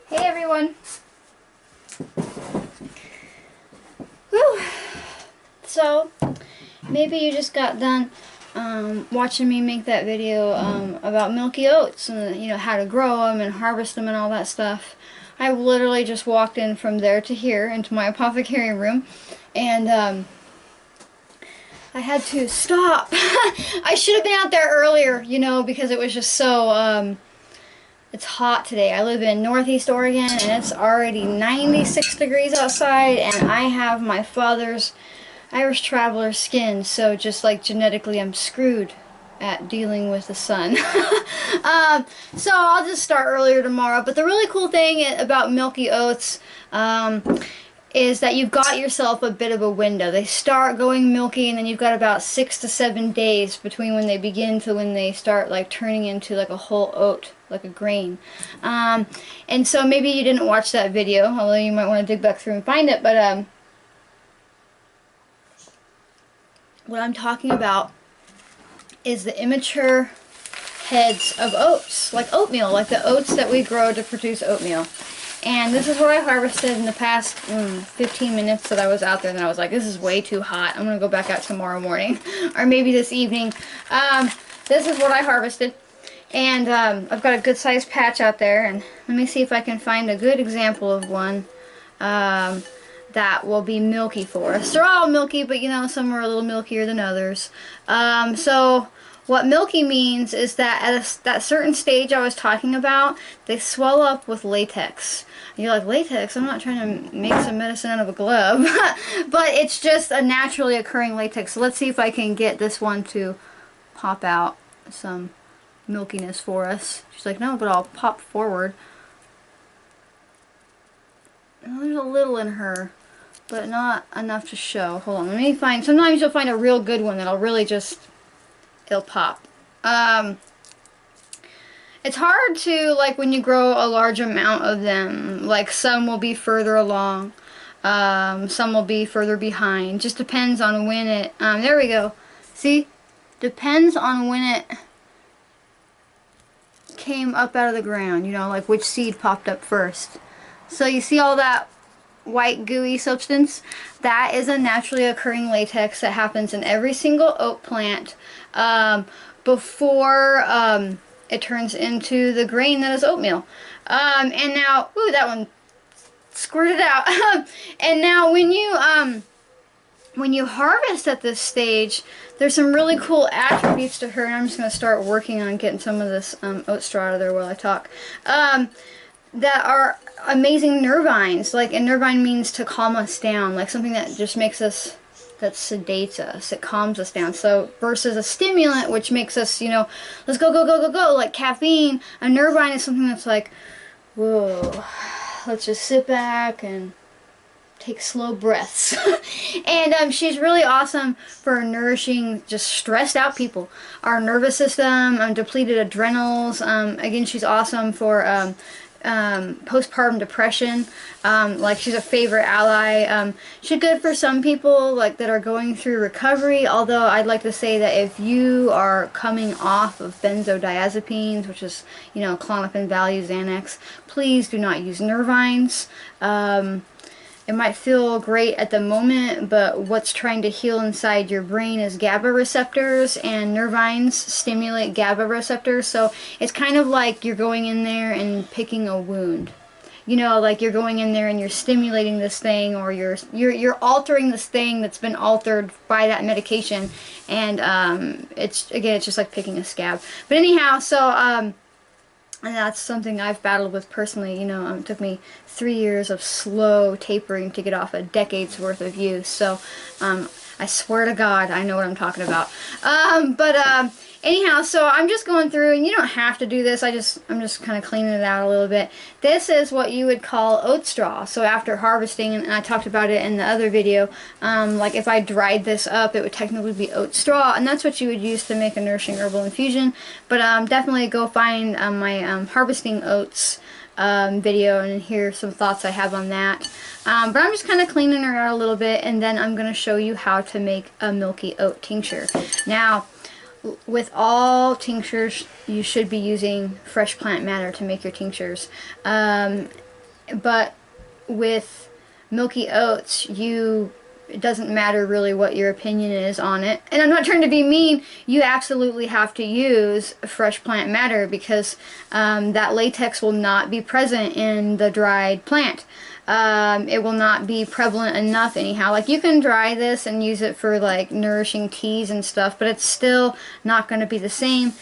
Hey everyone! Whew. So, maybe you just got done watching me make that video about Milky Oats and how to grow them and harvest them and all that stuff. I literally just walked in from there to here into my apothecary room, and I had to stop. I should have been out there earlier, because it was just so it's hot today. I live in Northeast Oregon and it's already 96 degrees outside, and I have my father's Irish traveler skin, so just like genetically I'm screwed at dealing with the sun. So I'll just start earlier tomorrow. But the really cool thing about Milky Oats is that you've got yourself a bit of a window. They start going milky, and then you've got about 6 to 7 days between when they begin to when they start like turning into like a whole oat, like a grain. And so maybe you didn't watch that video, although you might want to dig back through and find it. But what I'm talking about is the immature heads of oats, like oatmeal, like the oats that we grow to produce oatmeal. And this is what I harvested in the past 15 minutes that I was out there, and I was like, this is way too hot. I'm going to go back out tomorrow morning, or maybe this evening. This is what I harvested, and I've got a good sized patch out there, and let me see if I can find a good example of one that will be milky for us. They're all milky, but some are a little milkier than others. So what milky means is that at that certain stage I was talking about, they swell up with latex. And you're like, latex? I'm not trying to make some medicine out of a glove. But it's just a naturally occurring latex. So let's see if I can get this one to pop out some milkiness for us. She's like, no, but I'll pop forward. Oh, there's a little in her, but not enough to show. Hold on, let me find, sometimes you'll find a real good one that'll really just, it'll pop. It's hard to, like, when you grow a large amount of them, like some will be further along, some will be further behind. Just depends on when it, there we go. See? Depends on when it came up out of the ground, like which seed popped up first. So you see all that white gooey substance? That is a naturally occurring latex that happens in every single oat plant before it turns into the grain that is oatmeal. And now, ooh, that one squirted out. And now when you harvest at this stage, there's some really cool attributes to her, and I'm just going to start working on getting some of this oat straw out of there while I talk. That are amazing nervines, like, and nervine means to calm us down, like something that just makes us, that sedates us, it calms us down. So versus a stimulant, which makes us, let's go, go, go, go, go, like caffeine, a nervine is something that's like, whoa, let's just sit back and take slow breaths. And she's really awesome for nourishing just stressed out people. Our nervous system, depleted adrenals. Again, she's awesome for postpartum depression. Like, she's a favorite ally. She's good for some people like that are going through recovery, although I'd like to say that if you are coming off of benzodiazepines, which is Klonopin, Valium, Xanax, please do not use nervines. It might feel great at the moment, but what's trying to heal inside your brain is GABA receptors, and nervines stimulate GABA receptors. So it's kind of like you're going in there and picking a wound. Like you're going in there and you're stimulating this thing, or you're altering this thing that's been altered by that medication. And it's just like picking a scab. But anyhow, so and that's something I've battled with personally. It took me 3 years of slow tapering to get off a decade's worth of use. So, I swear to God, I know what I'm talking about. Anyhow, so I'm just going through, and you don't have to do this. I'm just kind of cleaning it out a little bit. This is what you would call oat straw. So after harvesting, and I talked about it in the other video, like if I dried this up, it would technically be oat straw, and that's what you would use to make a nourishing herbal infusion. But definitely go find my harvesting oats video and hear some thoughts I have on that. But I'm just kind of cleaning her out a little bit, and then I'm going to show you how to make a Milky Oat tincture. Now, with all tinctures, you should be using fresh plant matter to make your tinctures. But with Milky Oats, it doesn't matter really what your opinion is on it. And I'm not trying to be mean. You absolutely have to use fresh plant matter because that latex will not be present in the dried plant. It will not be prevalent enough anyhow. Like, you can dry this and use it for like nourishing teas and stuff, but it's still not going to be the same.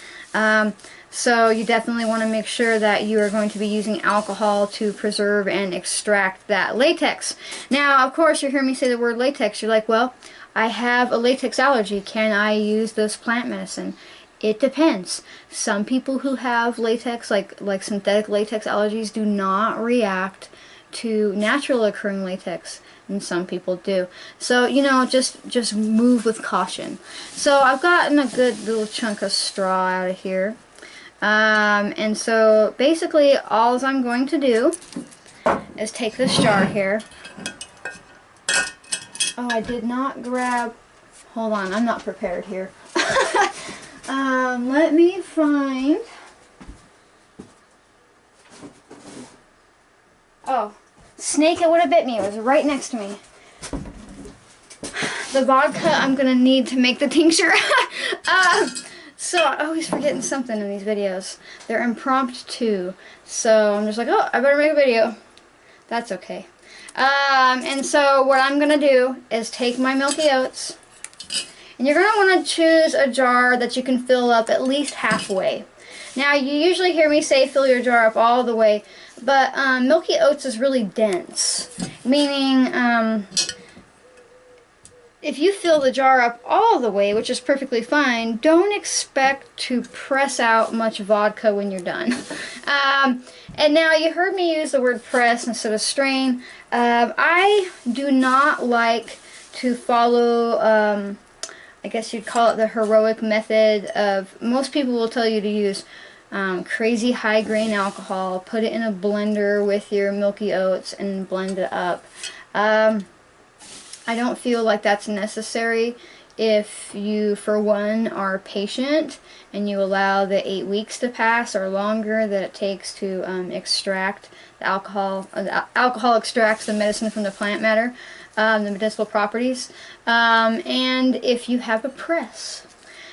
So you definitely want to make sure that you are going to be using alcohol to preserve and extract that latex. Now, of course, you hear me say the word latex. You're like, well, I have a latex allergy. Can I use this plant medicine? It depends. Some people who have latex, like synthetic latex allergies, do not react to natural occurring latex, and some people do. So, you know, just move with caution. So I've gotten a good little chunk of straw out of here. And so basically all I'm going to do is take this jar here. Oh, I did not grab, hold on, I'm not prepared here. Let me find, oh, snake, it would have bit me, it was right next to me. The vodka I'm going to need to make the tincture. So I'm always forgetting something in these videos. They're impromptu. So I'm just like, oh, I better make a video. That's okay. And so what I'm going to do is take my Milky Oats. And you're going to want to choose a jar that you can fill up at least halfway. Now, you usually hear me say fill your jar up all the way. But Milky Oats is really dense. Meaning, if you fill the jar up all the way, which is perfectly fine, don't expect to press out much vodka when you're done. And now you heard me use the word press instead of strain. I do not like to follow, I guess you'd call it the heroic method of, most people will tell you to use crazy high grain alcohol, put it in a blender with your Milky Oats and blend it up. I don't feel like that's necessary if you, for one, are patient and you allow the 8 weeks to pass or longer that it takes to extract the alcohol. The alcohol extracts the medicine from the plant matter, the medicinal properties, and if you have a press.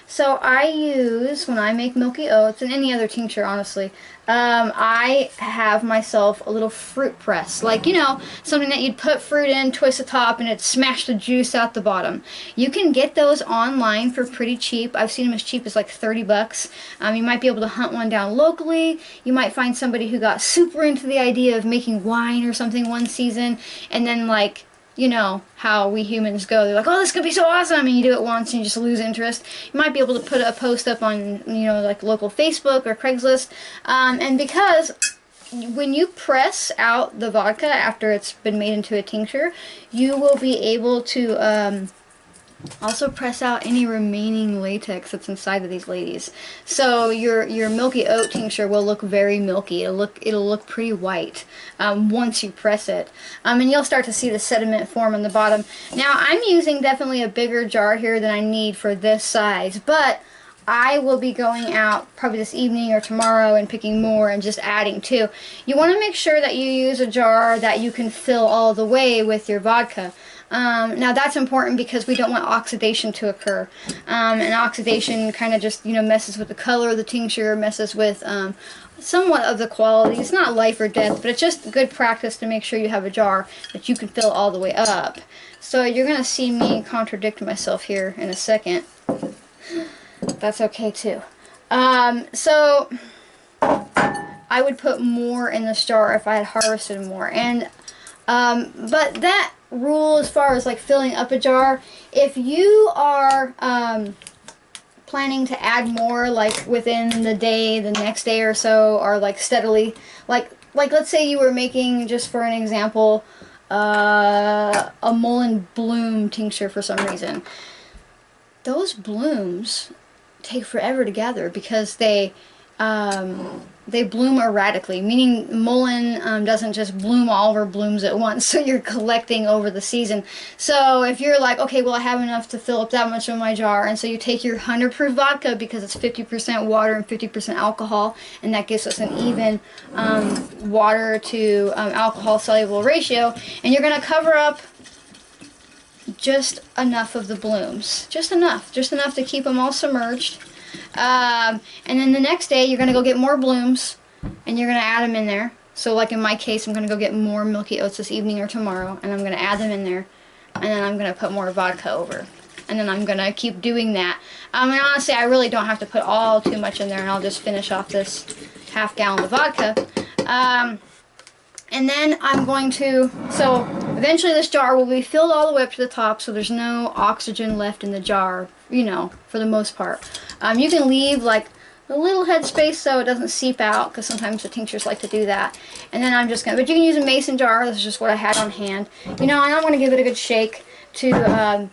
So I use, when I make Milky Oats, and any other tincture, honestly, I have myself a little fruit press. Like, you know, something that you'd put fruit in, twist the top, and it'd smash the juice out the bottom. You can get those online for pretty cheap. I've seen them as cheap as like 30 bucks. You might be able to hunt one down locally. You might find somebody who got super into the idea of making wine or something one season, and then, like, you know how we humans go. They're like, oh, this could be so awesome, and you do it once and you just lose interest. You might be able to put a post up on, you know, like local Facebook or Craigslist. And because when you press out the vodka after it's been made into a tincture, you will be able to also press out any remaining latex that's inside of these ladies. So your Milky Oat tincture will look very milky. It'll look pretty white once you press it. And you'll start to see the sediment form on the bottom. Now, I'm using definitely a bigger jar here than I need for this size, but I will be going out probably this evening or tomorrow and picking more and just adding too. You want to make sure that you use a jar that you can fill all the way with your vodka. Now that's important because we don't want oxidation to occur. And oxidation kind of just, you know, messes with the color of the tincture, messes with somewhat of the quality. It's not life or death, but it's just good practice to make sure you have a jar that you can fill all the way up. So you're going to see me contradict myself here in a second. That's okay too. So I would put more in this jar if I had harvested more. And but that rule as far as like filling up a jar, if you are planning to add more like within the day, the next day or so, or like steadily, like let's say you were making, just for an example, a mullein bloom tincture for some reason, those blooms take forever to gather because they they bloom erratically, meaning mullein doesn't just bloom all over blooms at once, so you're collecting over the season. So if you're like, okay, well I have enough to fill up that much in my jar, and so you take your 100 proof vodka because it's 50% water and 50% alcohol, and that gives us an even water to alcohol soluble ratio, and you're going to cover up just enough of the blooms, just enough to keep them all submerged. And then the next day you're going to go get more blooms and you're going to add them in there. So like in my case, I'm going to go get more Milky Oats this evening or tomorrow, and I'm going to add them in there, and then I'm going to put more vodka over, and then I'm going to keep doing that. And honestly, I really don't have to put all too much in there, and I'll just finish off this half gallon of vodka. And then I'm going to, so eventually this jar will be filled all the way up to the top, so there's no oxygen left in the jar, you know, for the most part. You can leave like a little headspace so it doesn't seep out, because sometimes the tinctures like to do that. And then I'm just going to, but you can use a mason jar. This is just what I had on hand. You know, and I'm going to give it a good shake to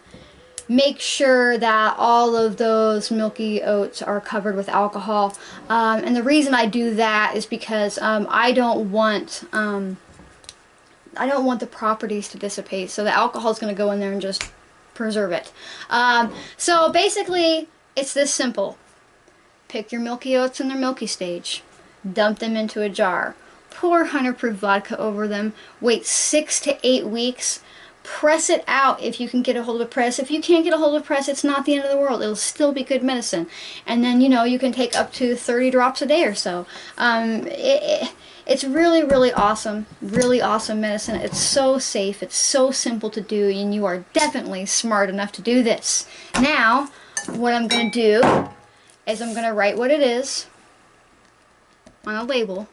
make sure that all of those Milky Oats are covered with alcohol. And the reason I do that is because I don't want the properties to dissipate. So the alcohol is going to go in there and just preserve it. So basically, it's this simple. Pick your Milky Oats in their milky stage. Dump them into a jar. Pour 100 proof vodka over them. Wait 6 to 8 weeks. Press it out if you can get a hold of a press. If you can't get a hold of a press, it's not the end of the world. It'll still be good medicine. And then, you know, you can take up to 30 drops a day or so. It's really, really awesome medicine. It's so safe. It's so simple to do, and you are definitely smart enough to do this. Now, what I'm going to do is I'm going to write what it is on a label.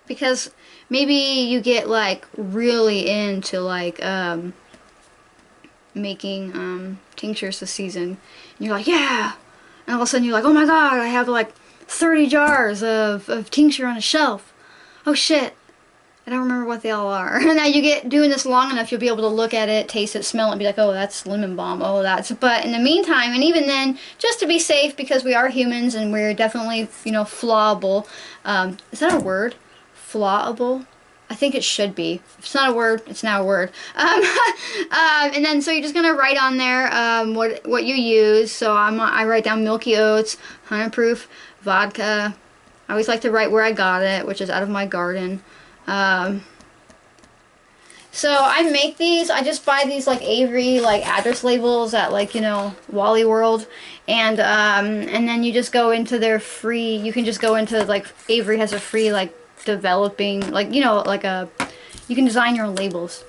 Because maybe you get like really into like making tinctures this season, and you're like, yeah, and all of a sudden you're like, oh my god, I have like 30 jars of tincture on a shelf. Oh shit, I don't remember what they all are. And now you get doing this long enough, you'll be able to look at it, taste it, smell it, and be like, oh, that's lemon balm, oh, that's, but in the meantime, and even then, just to be safe, because we are humans and we're definitely, you know, flawable. Is that a word? Flawable? I think it should be. If it's not a word, it's now a word. And then so you're just gonna write on there what you use. So I write down Milky Oats, 100 proof vodka. I always like to write where I got it, which is out of my garden. So I make these. I just buy these like Avery like address labels at like, you know, Wally World, and then you just go into their free. You can just go into like Avery has a free like developing, like, you know, like you can design your own labels.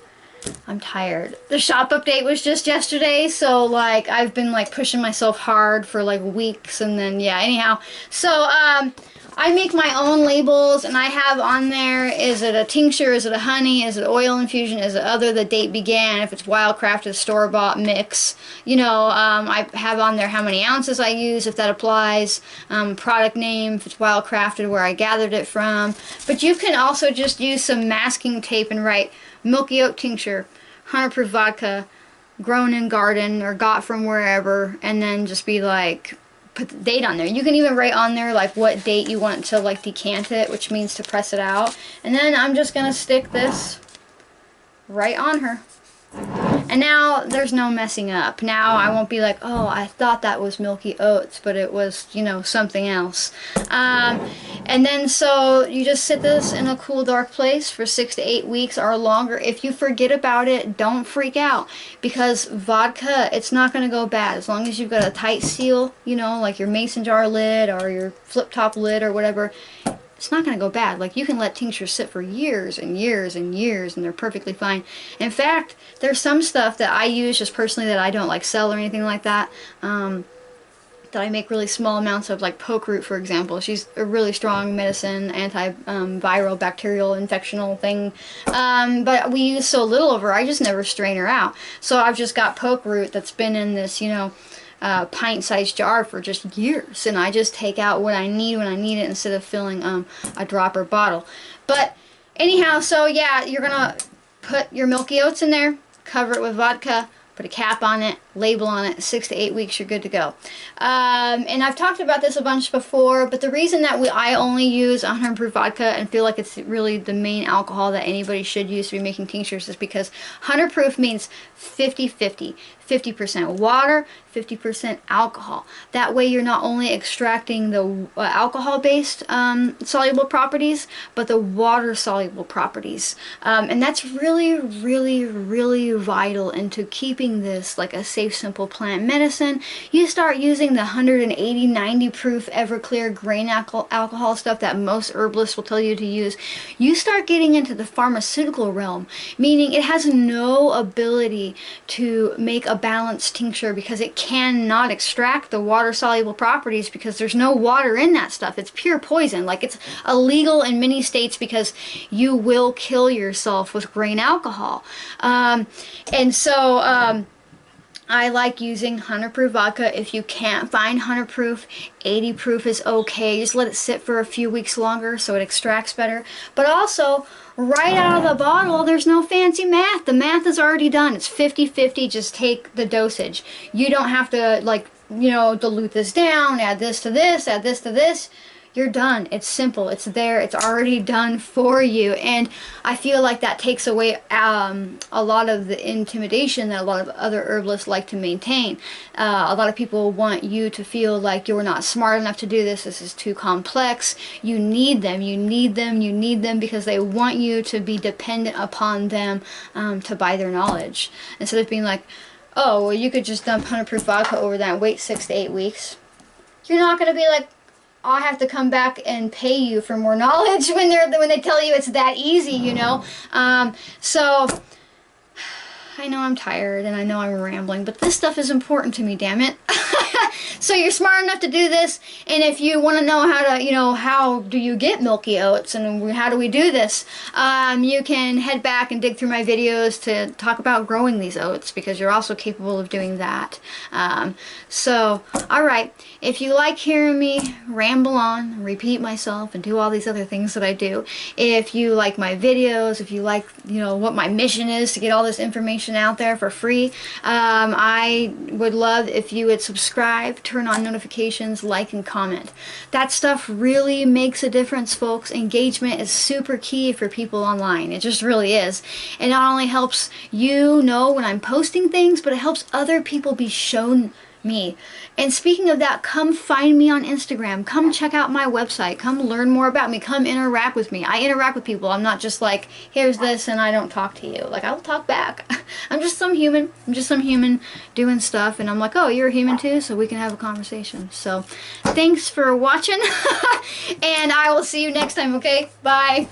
I'm tired. The shop update was just yesterday, so like I've been like pushing myself hard for like weeks, and then yeah, anyhow, so I make my own labels, and I have on there, is it a tincture, is it a honey, is it oil infusion, is it other, the date began, if it's wildcrafted, store-bought, mix, you know, I have on there how many ounces I use, if that applies, product name, if it's wildcrafted, where I gathered it from. But you can also just use some masking tape and write Milky Oat tincture, 100 proof vodka, grown in garden or got from wherever, and then just be like, put the date on there. You can even write on there like what date you want to like decant it, which means to press it out. And then I'm just gonna stick this right on her. And now there's no messing up. Now I won't be like, oh, I thought that was Milky Oats, but it was, you know, something else. And then so you just sit this in a cool, dark place for 6 to 8 weeks or longer. If you forget about it, don't freak out, because vodka, it's not going to go bad as long as you've got a tight seal, you know, like your mason jar lid or your flip top lid or whatever. It's not going to go bad. Like, you can let tinctures sit for years and years and years, and they're perfectly fine. In fact, there's some stuff that I use just personally that I don't like sell or anything like that, that I make really small amounts of, like poke root, for example. She's a really strong medicine, antiviral, bacterial, infectional thing. But we use so little of her, I just never strain her out. So I've just got poke root that's been in this, you know, pint-sized jar for just years, and I just take out what I need when I need it instead of filling a dropper bottle. But anyhow, so yeah, you're gonna put your Milky Oats in there, cover it with vodka, put a cap on it, label on it, 6 to 8 weeks, you're good to go. And I've talked about this a bunch before, but the reason that I only use 100 proof vodka and feel like it's really the main alcohol that anybody should use to be making tinctures is because 100 proof means 50-50. 50% water, 50% alcohol. That way you're not only extracting the alcohol-based soluble properties, but the water-soluble properties. And that's really, really, really vital into keeping this like a safe, simple plant medicine. You start using the 180, 90 proof Everclear grain alcohol stuff that most herbalists will tell you to use. You start getting into the pharmaceutical realm, meaning it has no ability to make a balanced tincture because it cannot extract the water soluble properties because there's no water in that stuff. It's pure poison. Like, it's illegal in many states because you will kill yourself with grain alcohol. And so I like using 100 proof vodka. If you can't find 100 proof, 80 proof is okay. Just let it sit for a few weeks longer so it extracts better. But also, right out of the bottle, there's no fancy math. The math is already done. It's 50-50. Just take the dosage. You don't have to, like, you know, dilute this down, add this to this, add this to this. You're done. It's simple. It's there. It's already done for you. And I feel like that takes away a lot of the intimidation that a lot of other herbalists like to maintain. A lot of people want you to feel like you're not smart enough to do this. This is too complex. You need them. You need them. You need them because they want you to be dependent upon them to buy their knowledge. Instead of being like, oh, well, you could just dump 100 proof vodka over that and wait 6 to 8 weeks. You're not going to be like, I have to come back and pay you for more knowledge when they tell you it's that easy, you know. So I know I'm tired and I know I'm rambling, but this stuff is important to me, damn it. So you're smart enough to do this, and if you want to know how to, you know, how do you get Milky Oats and how do we do this, you can head back and dig through my videos to talk about growing these oats, because you're also capable of doing that. So, alright, if you like hearing me ramble on, repeat myself, and do all these other things that I do, if you like my videos, if you like, you know, what my mission is to get all this information out there for free, I would love if you would subscribe, turn on notifications, like, and comment. That stuff really makes a difference, folks. Engagement is super key for people online. It just really is. It not only helps you know when I'm posting things, but it helps other people be shown me. And speaking of that, come find me on Instagram. Come check out my website. Come learn more about me. Come interact with me. I interact with people. I'm not just like, here's this and I don't talk to you. Like, I will talk back. I'm just some human. I'm just some human doing stuff, and I'm like, oh, you're a human too, so we can have a conversation. So thanks for watching, and I will see you next time, okay? Bye.